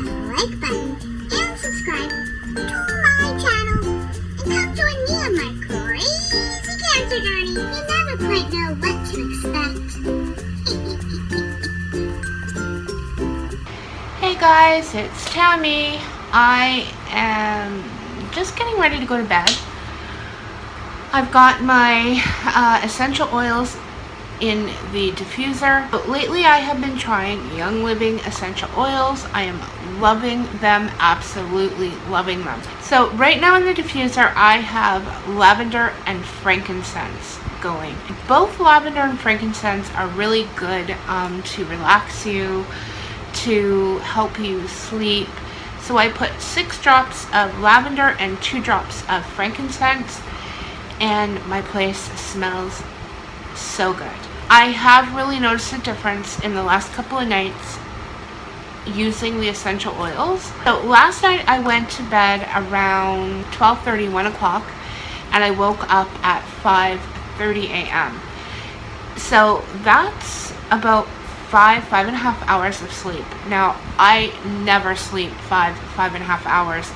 the like button and subscribe to my channel. And come join me on my crazy cancer journey. You never quite know what to expect. Hey guys, it's Tammy. I am just getting ready to go to bed. I've got my essential oils in the diffuser, but lately I have been trying Young Living essential oils. I am loving them, absolutely loving them. So right now in the diffuser I have lavender and frankincense going. Both lavender and frankincense are really good to relax you, to help you sleep. So I put 6 drops of lavender and 2 drops of frankincense, and my place smells so good. I have really noticed a difference in the last couple of nights using the essential oils. So last night I went to bed around 12:30, 1 o'clock, and I woke up at 5:30 a.m. So that's about 5.5 hours of sleep. Now, I never sleep 5.5 hours.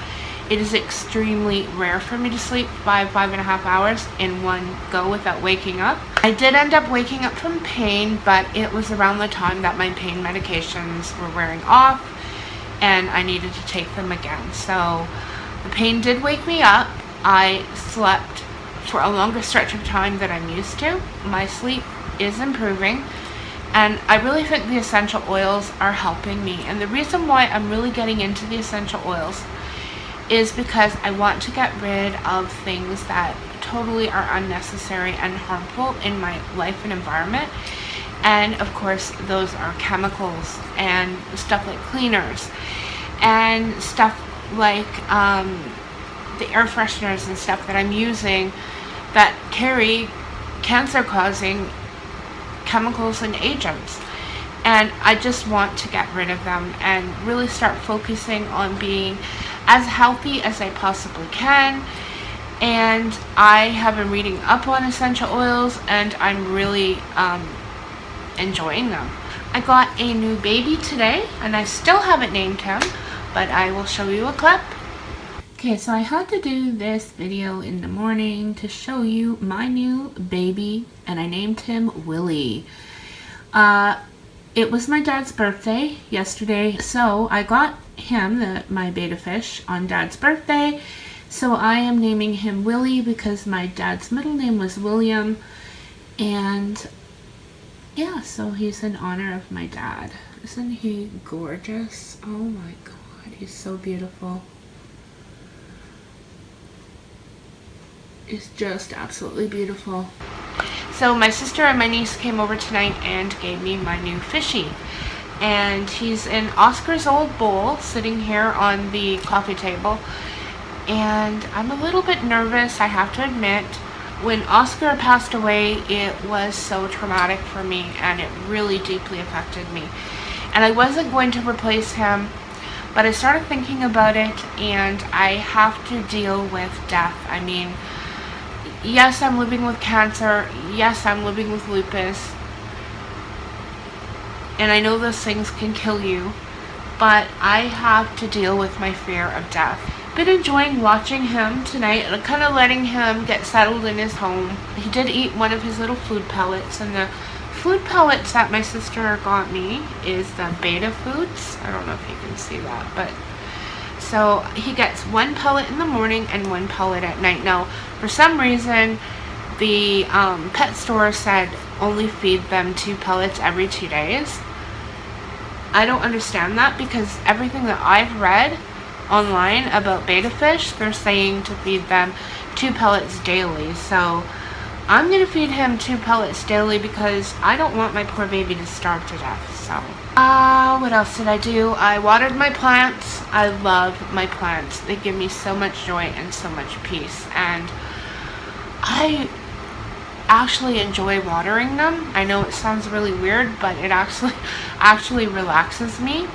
It is extremely rare for me to sleep 5.5 hours in one go without waking up. I did end up waking up from pain, but it was around the time that my pain medications were wearing off and I needed to take them again. So the pain did wake me up. I slept for a longer stretch of time than I'm used to. My sleep is improving, and I really think the essential oils are helping me. And the reason why I'm really getting into the essential oils is because I want to get rid of things that totally are unnecessary and harmful in my life and environment. And of course, those are chemicals and stuff like cleaners and stuff like the air fresheners and stuff that I'm using that carry cancer-causing chemicals and agents. And I just want to get rid of them and really start focusing on being as healthy as I possibly can. And I have been reading up on essential oils, and I'm really enjoying them. I got a new baby today, and I still haven't named him, but I will show you a clip. Okay, so I had to do this video in the morning to show you my new baby, and I named him Willie. It was my dad's birthday yesterday, so I got him, my betta fish, on dad's birthday. So I am naming him Willie because my dad's middle name was William, and yeah, so he's in honor of my dad. Isn't he gorgeous? Oh my god, he's so beautiful. It's just absolutely beautiful. So my sister and my niece came over tonight and gave me my new fishy. And he's in Oscar's old bowl sitting here on the coffee table. And I'm a little bit nervous, I have to admit. When Oscar passed away, it was so traumatic for me, and it really deeply affected me. And I wasn't going to replace him, but I started thinking about it, and I have to deal with death. I mean, yes, I'm living with cancer. Yes, I'm living with lupus. And I know those things can kill you, but I have to deal with my fear of death. Been enjoying watching him tonight and kind of letting him get settled in his home. He did eat one of his little food pellets, and the food pellets that my sister got me is the Betta Foods. I don't know if you can see that, but so he gets 1 pellet in the morning and 1 pellet at night. Now, for some reason, the pet store said only feed them 2 pellets every 2 days. I don't understand that, because everything that I've read online about betta fish, they're saying to feed them 2 pellets daily. So I'm going to feed him 2 pellets daily because I don't want my poor baby to starve to death. So what else did I do? I watered my plants. I love my plants. They give me so much joy and so much peace, and I actually enjoy watering them. I know it sounds really weird, but it actually relaxes me.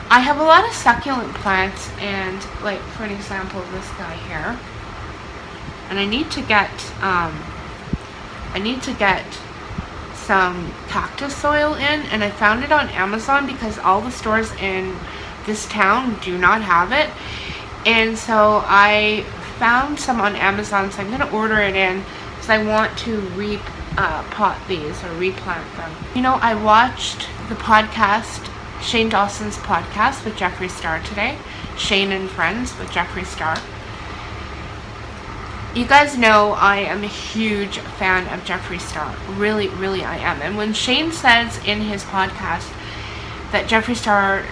I have a lot of succulent plants, and like for an example, this guy here. And I need to get some cactus soil in, and I found it on Amazon because all the stores in this town do not have it. And so I found some on Amazon, so I'm going to order it in because I want to repot these or replant them. You know, I watched the podcast, Shane Dawson's podcast with Jeffree Star today, Shane and Friends with Jeffree Star. You guys know I am a huge fan of Jeffree Star. Really, really I am. And when Shane says in his podcast that Jeffree Star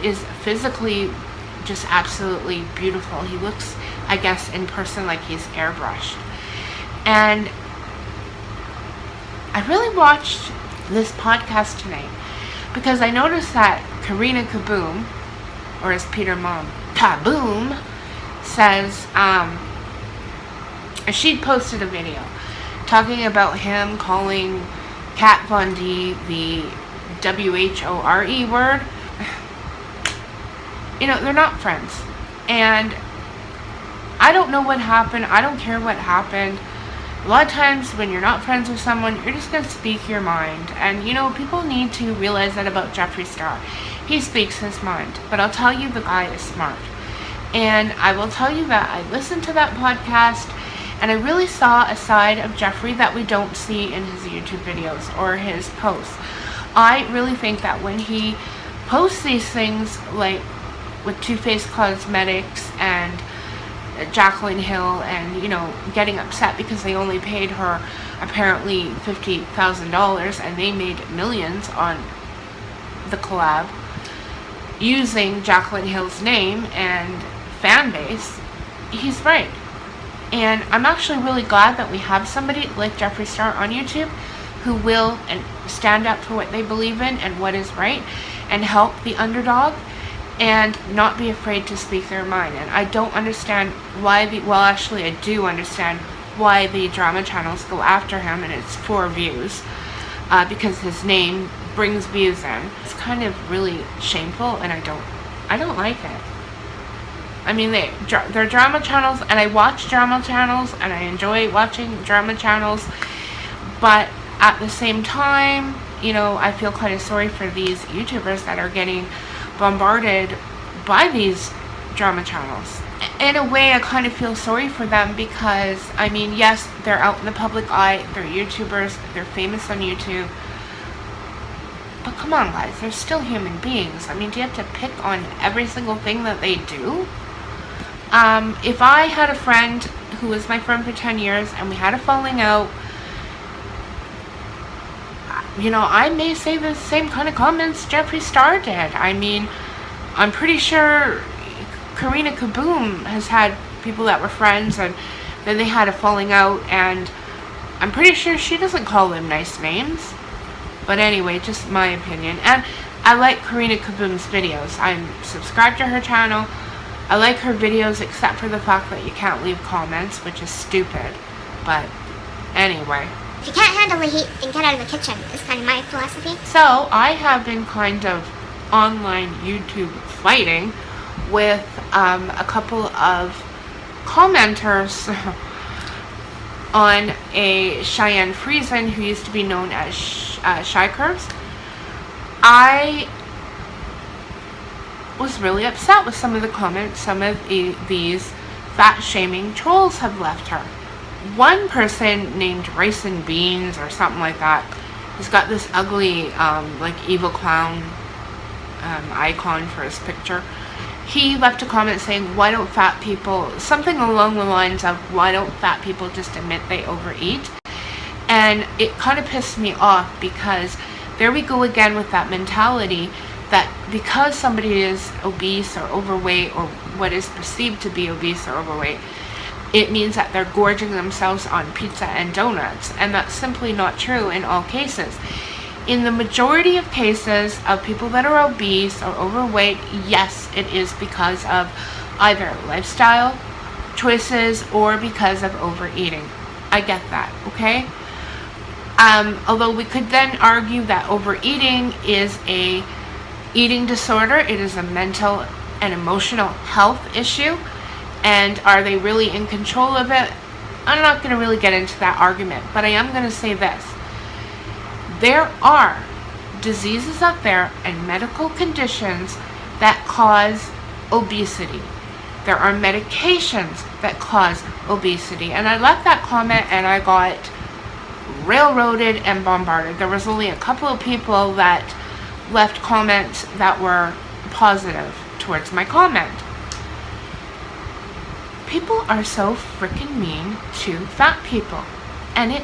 is physically just absolutely beautiful. He looks, I guess, in person like he's airbrushed. And I really watched this podcast tonight because I noticed that Karina Kaboom, or as Peter Mom, Kaboom, says, she'd posted a video talking about him calling Kat Von D the W-H-O-R-E word. You know, they're not friends. And I don't know what happened. I don't care what happened. A lot of times when you're not friends with someone, you're just going to speak your mind. And, you know, people need to realize that about Jeffree Star. He speaks his mind. But I'll tell you, the guy is smart. And I will tell you that I listened to that podcast, and I really saw a side of Jeffree that we don't see in his YouTube videos or his posts. I really think that when he posts these things, like with Too Faced Cosmetics and Jaclyn Hill, and, you know, getting upset because they only paid her apparently $50,000 and they made millions on the collab using Jaclyn Hill's name and fan base, he's right. And I'm actually really glad that we have somebody like Jeffree Star on YouTube who will and stand up for what they believe in and what is right and help the underdog and not be afraid to speak their mind. And I don't understand why actually I do understand why the drama channels go after him, and it's for views, because his name brings views in. It's kind of really shameful, and I don't like it. I mean, they're drama channels, and I watch drama channels, and I enjoy watching drama channels, but at the same time, you know, I feel kind of sorry for these YouTubers that are getting bombarded by these drama channels. In a way, I kind of feel sorry for them because, I mean, yes, they're out in the public eye, they're YouTubers, they're famous on YouTube, but come on, guys, they're still human beings. I mean, do you have to pick on every single thing that they do? If I had a friend who was my friend for 10 years and we had a falling out, you know, I may say the same kind of comments Jeffree Star did. I mean, I'm pretty sure Karina Kaboom has had people that were friends and then they had a falling out, and I'm pretty sure she doesn't call them nice names. But anyway, just my opinion. And I like Karina Kaboom's videos. I'm subscribed to her channel. I like her videos except for the fact that you can't leave comments, which is stupid. But anyway. If you can't handle the heat, then get out of the kitchen, is kind of my philosophy. So, I have been kind of online YouTube fighting with a couple of commenters on a Cheyenne Friesen who used to be known as Shy Curves. I was really upset with some of the comments some of these fat-shaming trolls have left her. One person named Rice and Beans or something like that has got this ugly like evil clown icon for his picture. He left a comment saying, why don't fat people, something along the lines of, why don't fat people just admit they overeat? And it kind of pissed me off because there we go again with that mentality that because somebody is obese or overweight or what is perceived to be obese or overweight, it means that they're gorging themselves on pizza and donuts, and that's simply not true in all cases. In the majority of cases of people that are obese or overweight, yes, it is because of either lifestyle choices or because of overeating. I get that, okay? Although we could then argue that overeating is a eating disorder, it is a mental and emotional health issue. And are they really in control of it? I'm not going to really get into that argument, but I am going to say this. There are diseases out there and medical conditions that cause obesity. There are medications that cause obesity. And I left that comment and I got railroaded and bombarded. There was only a couple of people that left comments that were positive towards my comment. People are so freaking mean to fat people, and it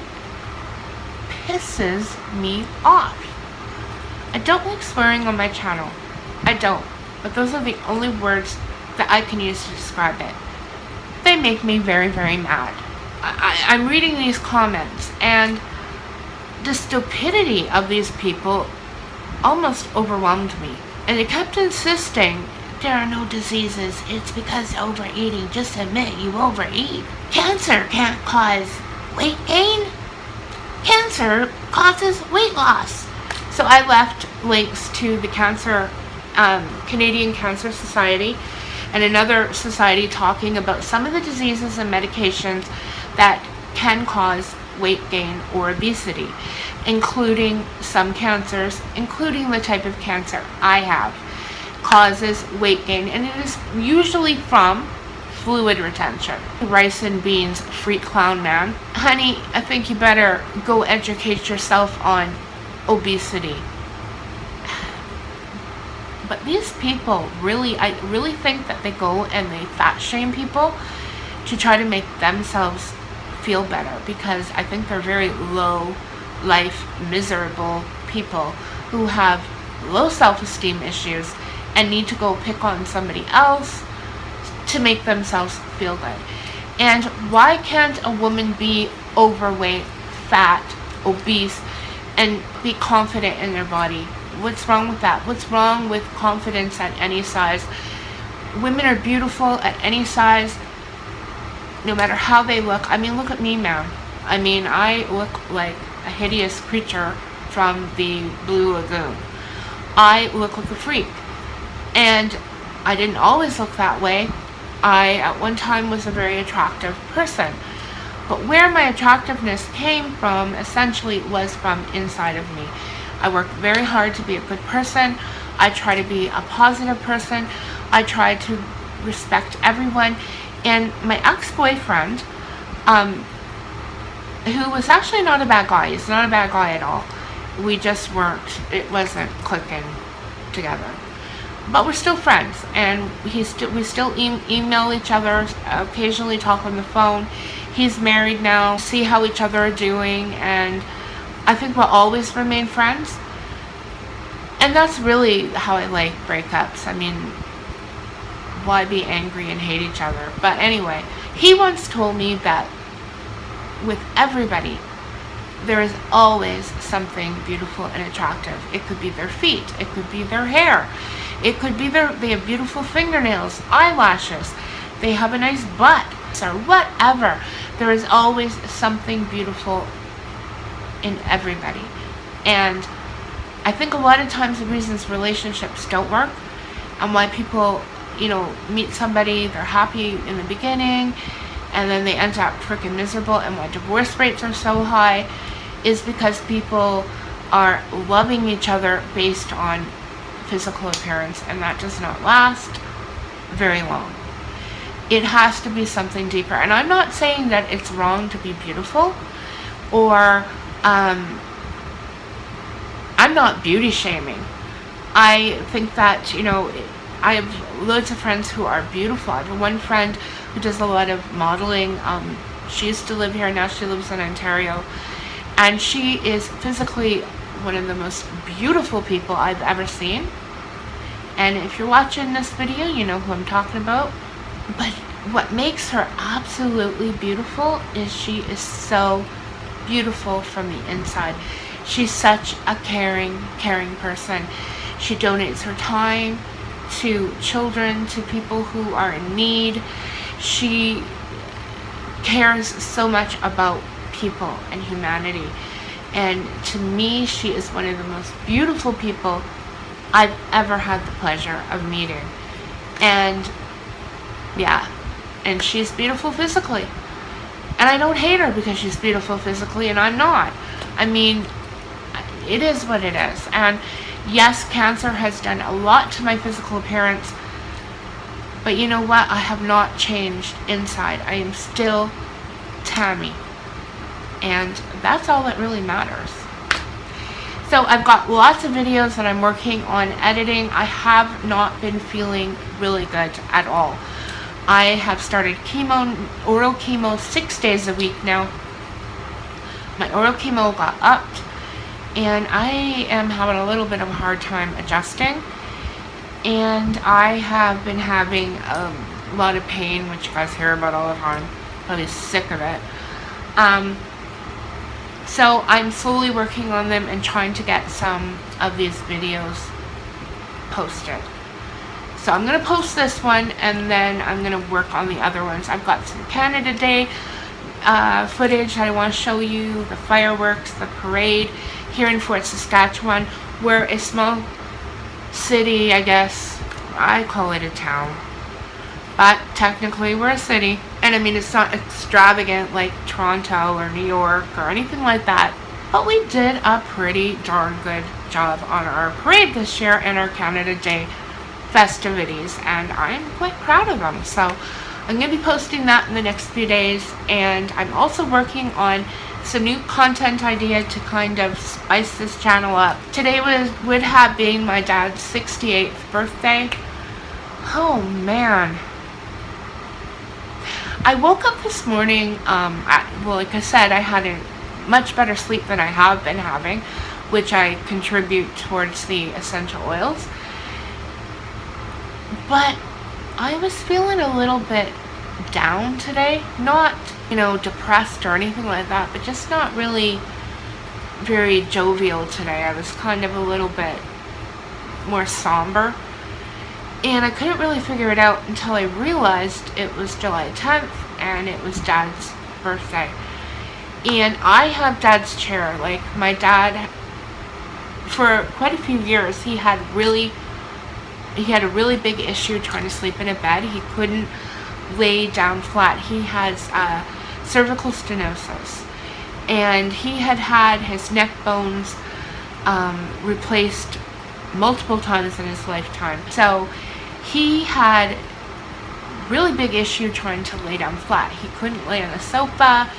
pisses me off. I don't like swearing on my channel. I don't. But those are the only words that I can use to describe it. They make me very, very mad. I'm reading these comments, and the stupidity of these people almost overwhelmed me. And they kept insisting, there are no diseases, it's because of overeating. Just admit you overeat. Cancer can't cause weight gain. Cancer causes weight loss. So I left links to the Canadian Cancer Society and another society talking about some of the diseases and medications that can cause weight gain or obesity, including some cancers, including the type of cancer I have, causes weight gain, and it is usually from fluid retention. Rice and beans, freak clown man. Honey, I think you better go educate yourself on obesity. But these people I really think that they go and they fat shame people to try to make themselves feel better, because I think they're very low life, miserable people who have low self-esteem issues and need to go pick on somebody else to make themselves feel good. And why can't a woman be overweight, fat, obese, and be confident in their body? What's wrong with that? What's wrong with confidence at any size? Women are beautiful at any size, no matter how they look. I mean, look at me, man. I mean, I look like a hideous creature from the Blue Lagoon. I look like a freak. And I didn't always look that way. I, at one time, was a very attractive person. But where my attractiveness came from, essentially, was from inside of me. I work very hard to be a good person. I try to be a positive person. I try to respect everyone. And my ex-boyfriend, who was actually not a bad guy. He's not a bad guy at all. We just weren't, it wasn't clicking together. But we're still friends, and we still email each other, occasionally talk on the phone. He's married now, see how each other are doing, and I think we'll always remain friends. And that's really how I like breakups. I mean, why be angry and hate each other? But anyway, he once told me that with everybody, there is always something beautiful and attractive. It could be their feet, it could be their hair, it could be they have beautiful fingernails, eyelashes, they have a nice butt, or whatever. There is always something beautiful in everybody. And I think a lot of times the reasons relationships don't work, and why people, meet somebody, they're happy in the beginning, and then they end up freaking miserable, and why divorce rates are so high, is because people are loving each other based on physical appearance, and that does not last very long. It has to be something deeper. And I'm not saying that it's wrong to be beautiful, or I'm not beauty shaming. I think that, I have loads of friends who are beautiful. I have one friend who does a lot of modeling. She used to live here, now she lives in Ontario. And she is physically one of the most beautiful people I've ever seen. And if you're watching this video, you know who I'm talking about. But what makes her absolutely beautiful is she is so beautiful from the inside. She's such a caring person. She donates her time to children, to people who are in need. She cares so much about people and humanity. And to me, she is one of the most beautiful people I've ever had the pleasure of meeting. And yeah, and she's beautiful physically. And I don't hate her because she's beautiful physically, and I'm not. I mean, it is what it is. And Yes, cancer has done a lot to my physical appearance, but you know what? I have not changed inside. I am still Tammy, and that's all that really matters. So I've got lots of videos that I'm working on editing. I have not been feeling really good at all. I have started oral chemo 6 days a week now. My oral chemo got upped, and I am having a little bit of a hard time adjusting. And I have been having a lot of pain, which you guys hear about all the time. Probably sick of it. So I'm slowly working on them and trying to get some of these videos posted. So I'm going to post this one, and then I'm going to work on the other ones. I've got some Canada Day footage that I want to show you, the fireworks, the parade here in Fort Saskatchewan. We're a small city, I guess. I call it a town, but technically we're a city. And I mean, it's not extravagant like Toronto or New York or anything like that, but we did a pretty darn good job on our parade this year and our Canada Day festivities, and I'm quite proud of them. So I'm going to be posting that in the next few days, and I'm also working on some new content idea to kind of spice this channel up. Today would have been my dad's 68th birthday. Oh man. I woke up this morning, well, like I said, I had a much better sleep than I have been having, which I contribute towards the essential oils. But I was feeling a little bit down today. Not, depressed or anything like that, but just not really very jovial today. I was kind of a little bit more somber. And I couldn't really figure it out until I realized it was July 10th and it was Dad's birthday. And I have Dad's chair. Like, my dad, for quite a few years, he had a really big issue trying to sleep in a bed. He couldn't lay down flat. He has cervical stenosis, and he had his neck bones replaced multiple times in his lifetime. So he had really big issue trying to lay down flat. He couldn't lay on a sofa,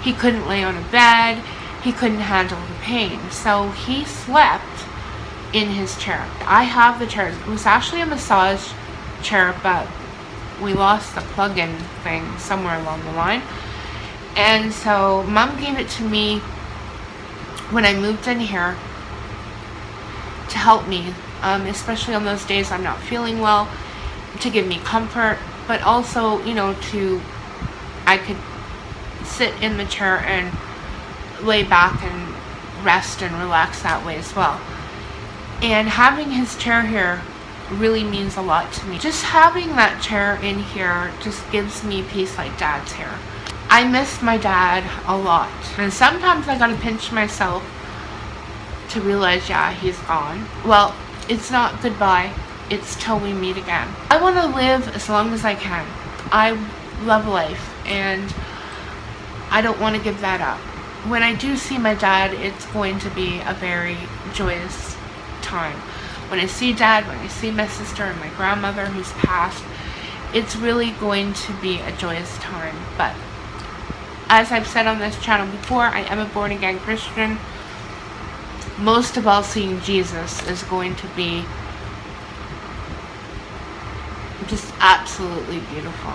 he couldn't lay on a bed, he couldn't handle the pain. So he slept in his chair. I have the chair. It was actually a massage chair, but we lost the plug-in thing somewhere along the line. And so Mom gave it to me when I moved in here to help me, especially on those days I'm not feeling well, to give me comfort, but also, I could sit in the chair and lay back and rest and relax that way as well. And having his chair here really means a lot to me. Just having that chair in here just gives me peace like Dad's here. I miss my dad a lot. And sometimes I gotta pinch myself to realize, yeah, he's gone. Well, it's not goodbye. It's till we meet again. I want to live as long as I can. I love life, and I don't want to give that up. When I do see my dad, it's going to be a very joyous time. When I see Dad, when I see my sister and my grandmother who's passed, it's really going to be a joyous time. But as I've said on this channel before, I am a born-again Christian. Most of all, seeing Jesus is going to be just absolutely beautiful.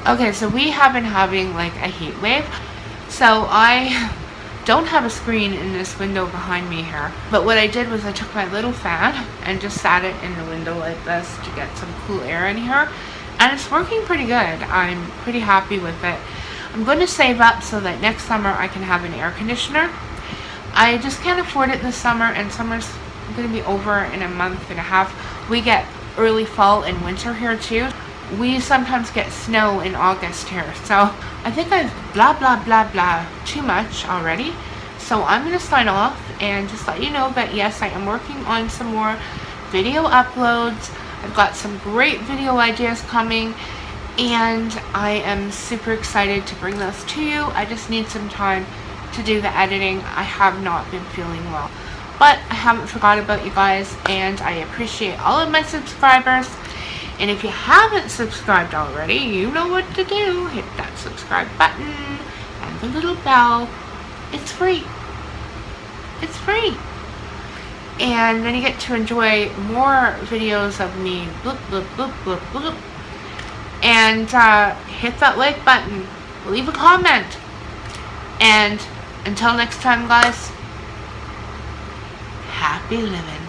Okay, so we have been having like a heat wave. So I don't have a screen in this window behind me here. But what I did was I took my little fan and just sat it in the window like this to get some cool air in here. And it's working pretty good. I'm pretty happy with it. I'm going to save up so that next summer I can have an air conditioner. I just can't afford it this summer, and summer's going to be over in a month and a half. We get early fall and winter here too. We sometimes get snow in August here. So I think I've blah blah blah blah too much already. So I'm going to sign off and just let you know that yes, I am working on some more video uploads. I've got some great video ideas coming, and I am super excited to bring those to you. I just need some time to do the editing. I have not been feeling well. But I haven't forgotten about you guys, and I appreciate all of my subscribers. And if you haven't subscribed already, you know what to do. Hit that subscribe button and the little bell. It's free. It's free. And then you get to enjoy more videos of me. Bloop, bloop, bloop, bloop, bloop. And hit that like button. Leave a comment. And until next time, guys, happy living.